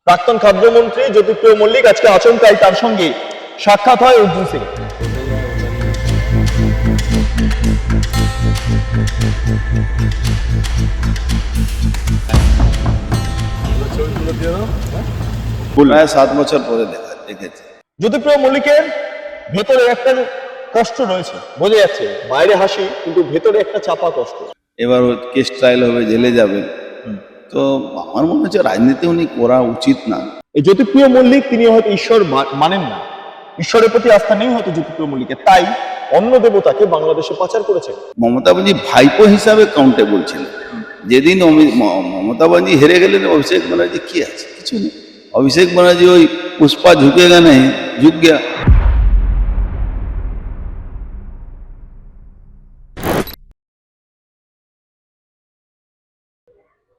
প্রাক্তন খাদ্যমন্ত্রী জ্যোতিপ্রিয় মল্লিক আজকে আচমকাই তার সঙ্গে সাক্ষাৎ হয় অর্জুন সিং। প্রায় 7 বছর পরে দেখেছি। জ্যোতিপ্রিয় মল্লিকের ভেতরে একটা কষ্ট রয়েছে, বোঝা যাচ্ছে। বাইরে হাসি, কিন্তু ভেতরে একটা চাপা কষ্ট। এবার কেস ট্রায়াল হবে, জেলে যাবেন। তো আমার মনে হচ্ছে রাজনীতি উনি করা উচিত না। এই জ্যোতিপ্রিয় মল্লিক তিনি হয়তো ঈশ্বর মানেন না, ঈশ্বরের প্রতি আস্থা নেই হয়তো জ্যোতিপ্রিয় মল্লিকের, তাই অন্য দেবতাকে বাংলাদেশে পাচার করেছেন। মমতা ব্যানার্জি ভাইপো হিসাবে কাউন্টেবল ছিলেন। যেদিন মমতা ব্যানার্জি হেরে গেলেন, অভিষেক ব্যানার্জি কি আছে? কিছু নেই। অভিষেক ব্যানার্জি ওই পুষ্পা ঝুঁকেগা নেই, ঝুঁক গিয়া।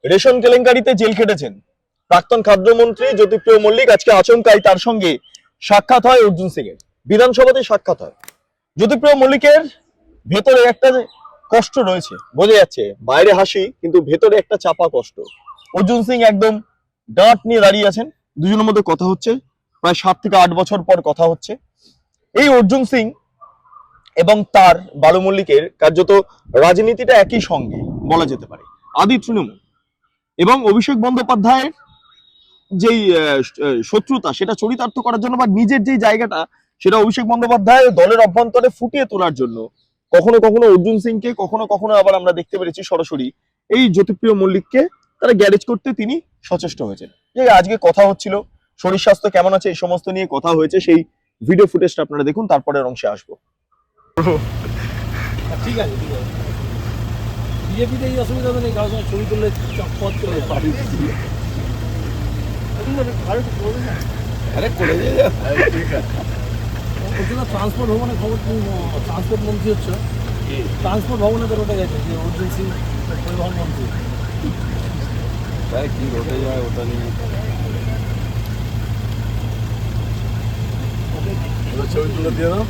রেশন কেলেঙ্কারিতে জেল খেটেছেন প্রাক্তন খাদ্যমন্ত্রী জ্যোতিপ্রিয় মল্লিক আজকে আচমকাই তার সঙ্গে সাক্ষাৎ হয় অর্জুন সিং এর। বিধানসভাতে সাক্ষাৎ হয়। জ্যোতিপ্রিয় মল্লিকের ভেতরে একটা কষ্ট রয়েছে, বোঝা যাচ্ছে। বাইরে হাসি, কিন্তু ভেতরে একটা চাপা কষ্ট। অর্জুন সিং একদম ডাঁট নিয়ে দাঁড়িয়ে আছেন। দুজনের মধ্যে কথা হচ্ছে, প্রায় 7 থেকে 8 বছর পর কথা হচ্ছে। এই অর্জুন সিং এবং তার বালু মল্লিকের কার্যত রাজনীতিটা একই সঙ্গে বলা যেতে পারে। আদি তৃণমূল এবং অভিষেক বন্দ্যোপাধ্যায়ের যেই শত্রুতা, সেটা চরিতার্থ করার জন্য বা নিজের যেই জায়গাটা, সেটা অভিষেক বন্দ্যোপাধ্যায় দলের অভ্যন্তরে ফুটিয়ে তোলার জন্য কখনো কখনো অর্জুন সিংকে, কখনো কখনো আবার আমরা দেখতে পেরেছি সরাসরি এই জ্যোতিপ্রিয় মল্লিককে তারা গ্যারেজ করতে তিনি সচেষ্ট হয়েছেন। যে আজকে কথা হচ্ছিল শরীর স্বাস্থ্য কেমন আছে, এই সমস্ত নিয়ে কথা হয়েছে। সেই ভিডিও ফুটেজটা আপনারা দেখুন, তারপরের অংশে আসবো। ঠিক আছে, বিজেপিতে এই অসুবিধা নেই, কারোর সঙ্গে ছবি তুললে চটপট করে পাঠিয়ে দিচ্ছি। আরে করে ট্রান্সপোর্ট ভবনের খবর, ট্রান্সপোর্ট মন্ত্রী হচ্ছে, ট্রান্সপোর্ট ভবনে তো রোটে গেছে যে অর্জুন সিং পরিবহন মন্ত্রী। কি রোটে যায় ওটা নিয়ে ছবি তুলে দিয়ে দাও।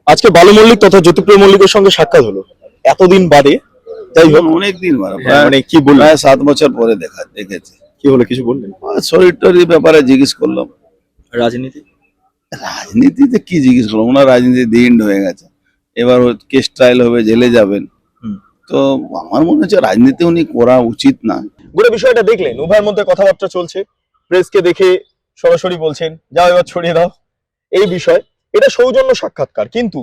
আজকে বালু মল্লিক তথা জ্যোতিপ্রিয় মল্লিকের সঙ্গে সাক্ষাৎ হলো এতদিন বাদে। যাই হোক, অনেকদিন মানে কি বললেন? প্রায় 7 বছর পরে দেখেছি। কি হলো, কিছু বললেন? শরীর টরির ব্যাপারে জিজ্ঞেস করলাম। রাজনীতিতে কি জিজ্ঞেস করলাম? ওনার রাজনীতি দিন হয়ে গেছে। এবার কেস ট্রায়াল হবে, জেলে যাবেন। তো আমার মনে হচ্ছে রাজনীতি উনি করা উচিত না। গোটা বিষয়টা দেখলেন, উভয়ের মধ্যে কথাবার্তা চলছে। প্রেসকে দেখে সরাসরি বলছেন যাও এবার ছড়িয়ে দাও, এই বিষয়। এটা সৌজন্য সাক্ষাৎকার, কিন্তু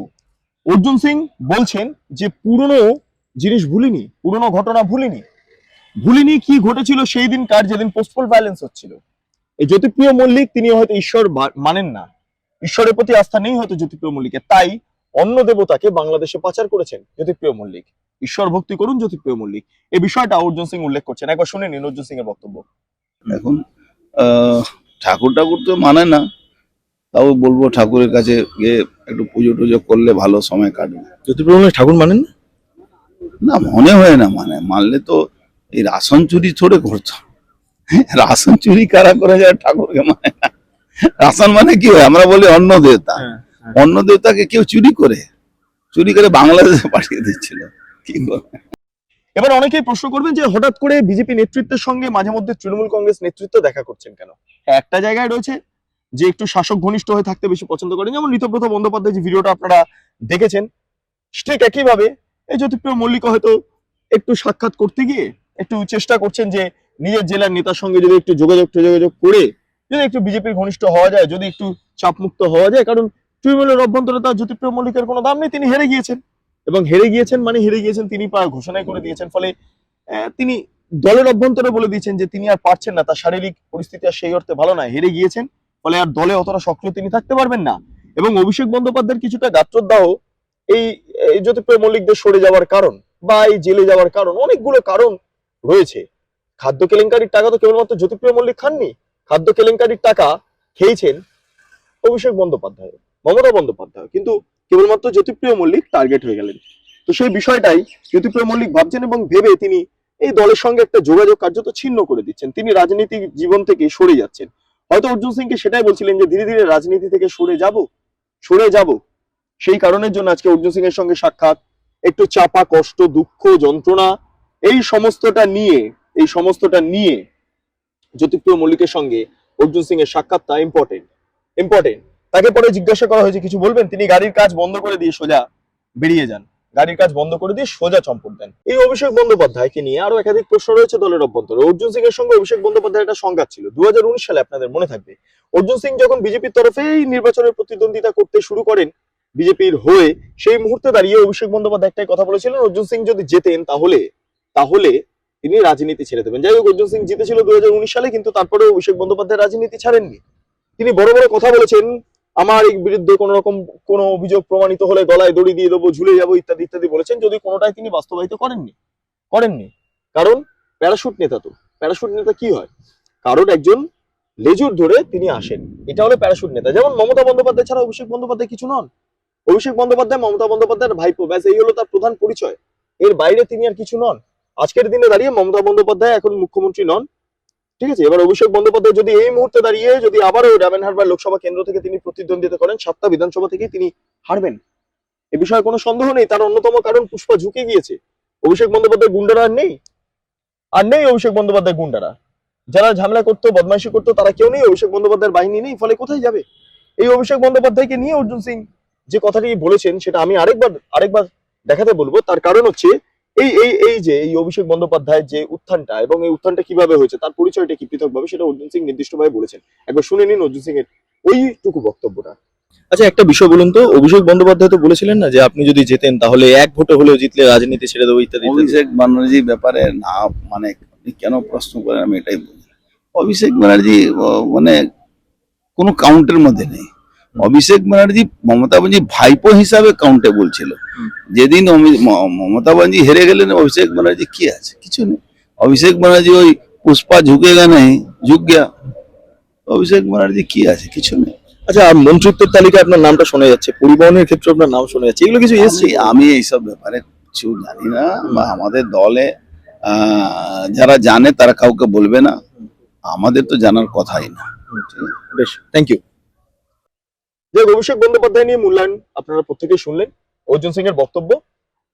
অর্জুন সিং বলছেন যে পুরনো জিনিস ভুলিনি, পুরনো ঘটনা ভুলিনি কি ঘটেছিল সেই দিনকার, যেদিন পোস্টপোল ভায়োলেন্স হচ্ছিল। এই জ্যোতিপ্রিয় মল্লিক তিনি হয়তো ঈশ্বর মানেন না, ঈশ্বরের প্রতি আস্থা নেই হয়তো জ্যোতিপ্রিয় মল্লিকের, তাই অন্য দেবতাকে বাংলাদেশে পাচার করেছেন জ্যোতিপ্রিয় মল্লিক। ঈশ্বর ভক্তি করুন জ্যোতিপ্রিয় মল্লিক, এই বিষয়টা অর্জুন সিং উল্লেখ করছেন। একবার শুনে নিন অর্জুন সিং এর বক্তব্য। এখন ঠাকুর তো মানে না, তাও বলবো ঠাকুরের কাছে গিয়ে একটু পুজো টুজো করলে ভালো সময় কাটবে। জ্যোতিপ্রিয় মল্লিক ঠাকুর মানেন না? না, মনে হয় না। মানলে তো এই রাশন চুরি থোড়ে করতো। রাশন চুরি কারা করে যায়? ঠাকুরকে মানে না। রাশন মানে কি হয়? আমরা বলি অন্ন দেবতা। অন্ন দেবতাকে কেউ চুরি করে বাংলাদেশে পাঠিয়ে দিচ্ছিল, কি করে? এবার অনেকেই প্রশ্ন করবেন যে হঠাৎ করে বিজেপি নেতৃত্বের সঙ্গে মাঝে মধ্যে তৃণমূল কংগ্রেস নেতৃত্ব দেখা করছেন কেন? একটা জায়গায় রয়েছে যে একটু শাসক ঘনিষ্ঠ হয়ে থাকতে বেশি পছন্দ করেন, যেমন ঋতব্রত বন্দ্যোপাধ্যায় যে ভিডিওটা আপনারা দেখেছেন, ঠিক একইভাবে এই জ্যোতিপ্রিয় মল্লিক হয়তো একটু সাক্ষাৎ করতে গিয়ে একটু চেষ্টা করছেন যে নিজের জেলার নেতার সঙ্গে যদি একটু যোগাযোগ করে যদি একটু বিজেপির ঘনিষ্ঠ হওয়া যায়, যদি একটু চাপমুক্ত হওয়া যায়। কারণ তৃণমূলের অভ্যন্তরে তার জ্যোতিপ্রিয় মল্লিকের কোনো দাম নেই, তিনি হেরে গিয়েছেন। এবং হেরে গিয়েছেন তিনি ঘোষণাই করে দিয়েছেন। ফলে তিনি দলের অভ্যন্তরে বলে দিয়েছেন যে তিনি আর পারছেন না, তার শারীরিক পরিস্থিতি আর সেই অর্থে ভালো নয়, হেরে গিয়েছেন। ফলে আর দলে অতটা সক্রিয় তিনি থাকতে পারবেন না। এবং অভিষেক বন্দ্যোপাধ্যায়ের কিছুটা গাত্রদাহ এই জ্যোতিপ্রিয় মল্লিকদের সরে যাওয়ার কারণ বা এই জেলে যাওয়ার কারণ, অনেকগুলো কারণ রয়েছে। খাদ্য কেলেঙ্কারির টাকা তো কেবলমাত্র জ্যোতিপ্রিয় মল্লিক খাননি, খাদ্য কেলেঙ্কারির টাকা খেয়েছেন অভিষেক বন্দ্যোপাধ্যায়, মমতা বন্দ্যোপাধ্যায়, কিন্তু কেবলমাত্র জ্যোতিপ্রিয় মল্লিক টার্গেট হয়ে গেলেন। তো সেই বিষয়টাই জ্যোতিপ্রিয় মল্লিক ভাবছেন এবং ভেবে তিনি এই দলের সঙ্গে একটা যোগাযোগ কার্যত ছিন্ন করে দিচ্ছেন। তিনি রাজনীতিক জীবন থেকে সরে যাচ্ছেন। হয়তো অর্জুন সিংকে সেটাই বলছিলেন যে ধীরে ধীরে রাজনীতি থেকে সরে যাব। সেই কারণের জন্য আজকে অর্জুন সিং এর সঙ্গে সাক্ষাৎ, একটু চাপা কষ্ট, দুঃখ, যন্ত্রণা, এই সমস্তটা নিয়ে জ্যোতিপ্রিয় মল্লিকের সঙ্গে অর্জুন সিং এর সাক্ষাৎটা ইম্পর্টেন্ট। তাকে পরে জিজ্ঞাসা করা হয়েছে কিছু বলবেন, তিনি গাড়ির কাজ বন্ধ করে দিয়ে সোজা বেরিয়ে যান, গাড়ির কাজ বন্ধ করে দিয়ে সোজা চম্পট দেন। এই অভিষেক বন্দ্যোপাধ্যায়কে নিয়ে আরো একাধিক প্রশ্ন রয়েছে দলের অভ্যন্তরে। অর্জুন সিং এর সঙ্গে অভিষেক বন্দ্যোপাধ্যায়ের একটা সংঘাত ছিল 2019 সালে, আপনাদের মনে থাকবে। অর্জুন সিং যখন বিজেপির তরফে এই নির্বাচনের প্রতিদ্বন্দ্বিতা করতে শুরু করেন বিজেপির হয়ে, সেই মুহূর্তে দাঁড়িয়ে অভিষেক বন্দ্যোপাধ্যায় একটাই কথা বলেছিলেন, অর্জুন সিং যদি জেতেন তাহলে তিনি রাজনীতি ছেড়ে দেবেন। যাই হোক, অর্জুন সিং জিতেছিল 2019 সালে, কিন্তু তারপরে অভিষেক বন্দ্যোপাধ্যায় রাজনীতি ছাড়েননি। তিনি বড় বড় কথা বলেছেন, আমার এই বিরুদ্ধে কোন রকম কোন অভিযোগ প্রমাণিত হলে গলায় দড়ি দিয়ে দেবো, ঝুলে যাবো, ইত্যাদি ইত্যাদি বলেছেন, যদি কোনোটাই তিনি বাস্তবায়িত করেননি। কারণ প্যারাশুট নেতা তো, প্যারাশুট নেতা কি হয়, কারণ একজন লেজুর ধরে তিনি আসেন, এটা হলো প্যারাশুট নেতা। যেমন মমতা বন্দ্যোপাধ্যায় ছাড়া অভিষেক বন্দ্যোপাধ্যায় কিছু নন। অভিষেক বন্দ্যোপাধ্যায় মমতা বন্দ্যোপাধ্যায়ের ভাইপো, ব্যাস এই হলো তার প্রধান পরিচয়, এর বাইরে তিনি আর কিছু নন। আজকের দিনে দাঁড়িয়ে মমতা বন্দ্যোপাধ্যায় এখন মুখ্যমন্ত্রী নন, ঠিক আছে। এবার অভিষেক বন্দ্যোপাধ্যায় যদি এই মুহূর্তে দাঁড়িয়ে যদি আবারও রামেনহারবার লোকসভা কেন্দ্র থেকে তিনি প্রতিদ্বন্দ্বিতা করেন, 7টা বিধানসভা থেকে তিনি হারবেন, এ বিষয়ে কোনো সন্দেহ নেই। তার অন্যতম কারণ পুষ্পা ঝুঁকে গিয়েছে। অভিষেক বন্দ্যোপাধ্যায় গুন্ডারা আর নেই অভিষেক বন্দ্যোপাধ্যায় গুন্ডারা, যারা ঝামেলা করতো, বদমাইশি করতো, তারা কেউ নেই। অভিষেক বন্দ্যোপাধ্যায়ের বাহিনী নেই, ফলে কোথায় যাবে? এই অভিষেক বন্দ্যোপাধ্যায়কে নিয়ে অর্জুন সিং যে কথাটি বলেছেন, সেটা আমি আরেকবার দেখাতে বলবো। তার কারণ হচ্ছে এই অভিষেক বন্দ্যোপাধ্যায়ের যে উত্থানটা, এবং এই উত্থানটা কিভাবে হয়েছে, তার পরিচয়টা কি পৃথকভাবে, সেটা অর্জুন সিং নির্দিষ্টভাবে বলেছেন। একবার শুনে নিন অর্জুন সিং এর ওইটুকু বক্তব্যটা। আচ্ছা, একটা বিষয় বলুন তো, অভিষেক বন্দ্যোপাধ্যায় তো বলেছিলেন না যে আপনি যদি জেতেন তাহলে 1 ভোটে হলেও জিতলে রাজনীতি ছেড়ে দেবো, ইত্যাদি ইত্যাদি। অভিষেক ব্যানার্জির ব্যাপারে না, মানে আপনি কেন প্রশ্ন করেন আমি এটাই বলি। অভিষেক ব্যানার্জি মানে কোনো কাউন্টের মধ্যে নেই। অভিষেক ব্যানার্জি মমতা ব্যানার্জি ভাইপো হিসাবে কাউন্টেবল ছিল। যেদিন মমতা ব্যানার্জি হেরে গেলেন, অভিষেক ব্যানার্জি কি আছে? কিছু নেই। অভিষেক ব্যানার্জি ওই পুষ্পা ঝুঁকেগা নেই, ঝুঁক গিয়া। অভিষেক ব্যানার্জি কি আছে? কিছু নেই। আচ্ছা, মন্ত্রিত্বের তালিকায় আপনার নামটা শোনা যাচ্ছে, পরিবহনের ক্ষেত্রে আপনার নাম শোনা যাচ্ছে, এগুলো কিছু এসছে? আমি এইসব ব্যাপারে কিছু জানি না, বা আমাদের দলে যারা জানে তারা কাউকে বলবে না, আমাদের তো জানার কথাই না। বেশ, থ্যাংক ইউ। যে অভিষেক বন্দ্যোপাধ্যায় নিয়ে মূল্যায়ন আপনারা প্রত্যেকেই শুনলেন, অর্জুন সিং এর বক্তব্য।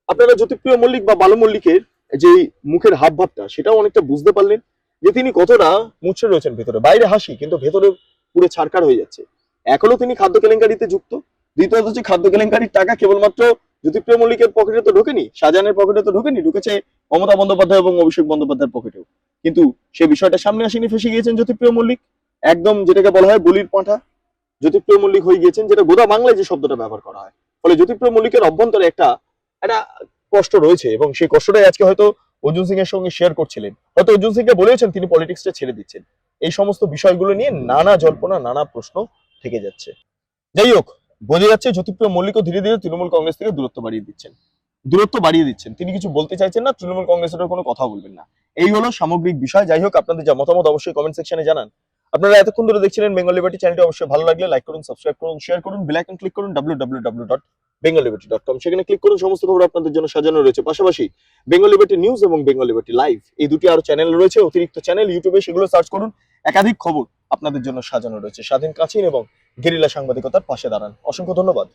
আপনারা জ্যোতিপ্রিয় মল্লিক বা বালু মল্লিকের যে মুখের হাবভাবটা, সেটাও অনেকটা বুঝতে পারলেন যে তিনি কতটা মুচড়ে রয়েছেন ভেতরে। বাইরে হাসি, কিন্তু ভেতরে পুরো ছাড়কার হয়ে যাচ্ছে। এক হলো তিনি খাদ্য কেলেঙ্কারিতে যুক্ত, দ্বিতীয়ত হচ্ছে খাদ্য কেলেঙ্কারির টাকা কেবলমাত্র জ্যোতিপ্রিয় মল্লিকের পকেটে তো ঢোকেনি, শাহজাহানের পকেটে তো ঢোকেনি, ঢুকেছে মমতা বন্দ্যোপাধ্যায় এবং অভিষেক বন্দ্যোপাধ্যায়ের পকেটেও। কিন্তু সেই বিষয়টা সামনে আসেনি, ফেসে গিয়েছেন জ্যোতিপ্রিয় মল্লিক, একদম যেটাকে বলা হয় বলির পাঁঠা। জ্যোতিপ্রিয় মল্লিক হয়ে গিয়েছেন, যেটা গোদা বাংলায় যে শব্দটা ব্যবহার করা হয়। ফলে জ্যোতিপ্রিয় মল্লিকের অভ্যন্তরে একটা কষ্ট রয়েছে, এবং সেই কষ্টটাই আজকে হয়তো অর্জুন সিং এর সঙ্গে শেয়ার করছিলেন। হয়তো অর্জুন সিংকে বলেছেন তিনি পলিটিক্সটা ছেড়ে দিচ্ছেন। এই সমস্ত বিষয়গুলো নিয়ে নানা জল্পনা, নানা প্রশ্ন থেকে যাচ্ছে। যাই হোক, বোঝা যাচ্ছে জ্যোতিপ্রিয় মল্লিকও ধীরে ধীরে তৃণমূল কংগ্রেস থেকে দূরত্ব বাড়িয়ে দিচ্ছেন। তিনি কিছু বলতে চাইছেন না, তৃণমূল কংগ্রেসের কোনো কথা বলবেন না। এই হলো সামগ্রিক বিষয়। যাই হোক, আপনাদের যা মতামত অবশ্যই কমেন্ট সেকশনে জানান। আপনারা এতক্ষণ ধরে দেখছিলেন বেঙ্গল লিবার্টি চ্যানেলটি, অবশ্যই ভালো লাগলে লাইক করুন, সাবস্ক্রাইব করুন, শেয়ার করুন, বেল আইকন ক্লিক করুন www.bengalliberty.com, সেখানে ক্লিক করুন, সমস্ত খবর আপনাদের জন্য সাজানো রয়েছে। পাশাপাশি বেঙ্গল লিবার্টি নিউজ এবং বেঙ্গল লিবার্টি লাইভ, এই দুটি আরো চ্যানেল রয়েছে, অতিরিক্ত চ্যানেল ইউটিউবে, সেগুলো সার্চ করুন। একাধিক খবর আপনাদের জন্য সাজানো রয়েছে। স্বাধীন, কাছিন এবং গেরিলা সাংবাদিকতার পাশে দাঁড়ান। অসংখ্য ধন্যবাদ।